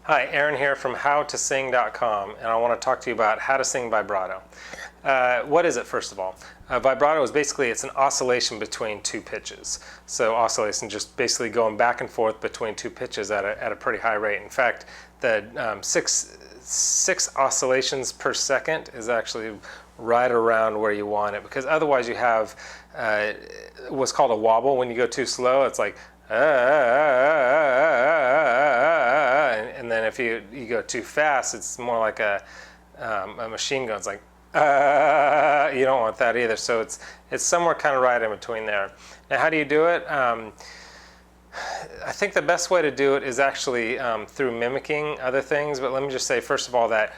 Hi, Aaron here from howtosing.com, and I want to talk to you about how to sing vibrato. What is it, first of all? Vibrato is basically, it's an oscillation between two pitches. So oscillation, just basically going back and forth between two pitches at a pretty high rate. In fact, the six oscillations per second is actually right around where you want it, because otherwise you have what's called a wobble. When you go too slow, it's like and then if you go too fast, it's more like a machine gun. It's like you don't want that either. So it's somewhere kind of right in between there. Now, how do you do it? I think the best way to do it is actually through mimicking other things. But let me just say, first of all, that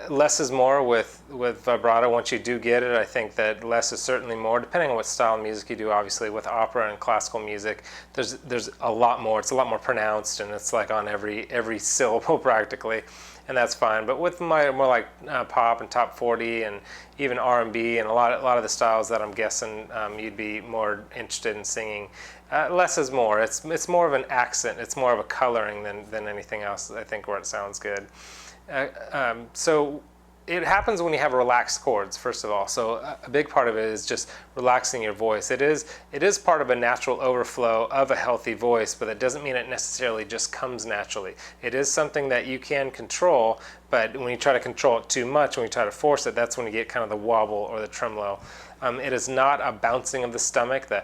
less is more with vibrato. Once you do get it, I think that less is certainly more, depending on what style of music you do. Obviously, with opera and classical music, there's a lot more. It's a lot more pronounced, and it's like on every syllable practically, and that's fine. But with more like pop and top 40 and even R&B and a lot of the styles that I'm guessing you'd be more interested in singing, less is more. It's more of an accent. It's more of a coloring than anything else, I think, where it sounds good. So it happens when you have relaxed chords, first of all. So a big part of it is just relaxing your voice. It is part of a natural overflow of a healthy voice, but that doesn't mean it necessarily just comes naturally. It is something that you can control, but when you try to control it too much, when you try to force it, that's when you get kind of the wobble or the tremolo. It is not a bouncing of the stomach, the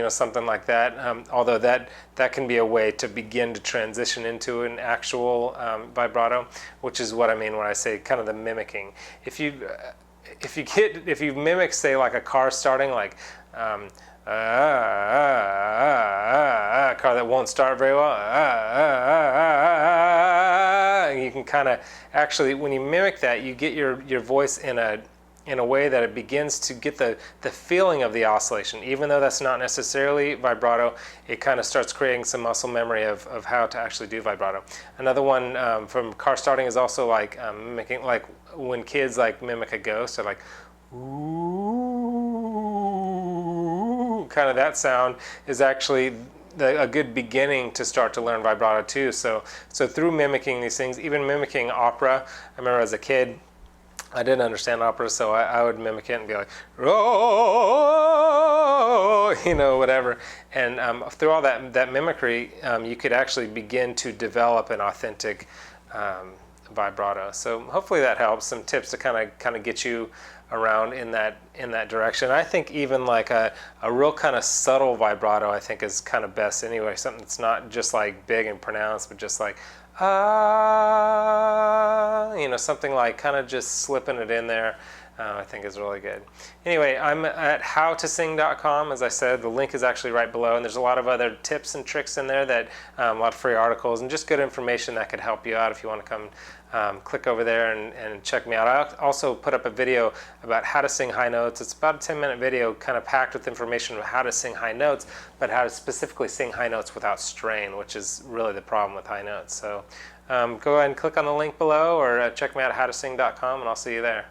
something like that. Although that can be a way to begin to transition into an actual vibrato, which is what I mean when I say kind of the mimicking. If you mimic, say, like a car starting, like a car that won't start very well, you can kind of actually, when you mimic that, you get your voice in a way that it begins to get the feeling of the oscillation. Even though that's not necessarily vibrato, it kind of starts creating some muscle memory of how to actually do vibrato. Another one from car starting is also like mimicking, like when kids like mimic a ghost, they're like, ooh, kind of that sound is actually a good beginning to start to learn vibrato too. So through mimicking these things, even mimicking opera, I remember as a kid, I didn't understand opera, so I would mimic it and be like, oh, whatever. And through all that mimicry, you could actually begin to develop an authentic vibrato. So hopefully that helps. Some tips to kind of get you around in that direction. I think even like a real kind of subtle vibrato, I think, is kind of best anyway. Something that's not just like big and pronounced, but just like something like kind of just slipping it in there, I think is really good. Anyway, I'm at howtosing.com. As I said, the link is actually right below, and there's a lot of other tips and tricks in there, that a lot of free articles and just good information that could help you out if you want to come click over there and check me out. I also put up a video about how to sing high notes. It's about a 10-minute video, kind of packed with information on how to sing high notes, but how to specifically sing high notes without strain, which is really the problem with high notes. So go ahead and click on the link below, or check me out at howtosing.com, and I'll see you there.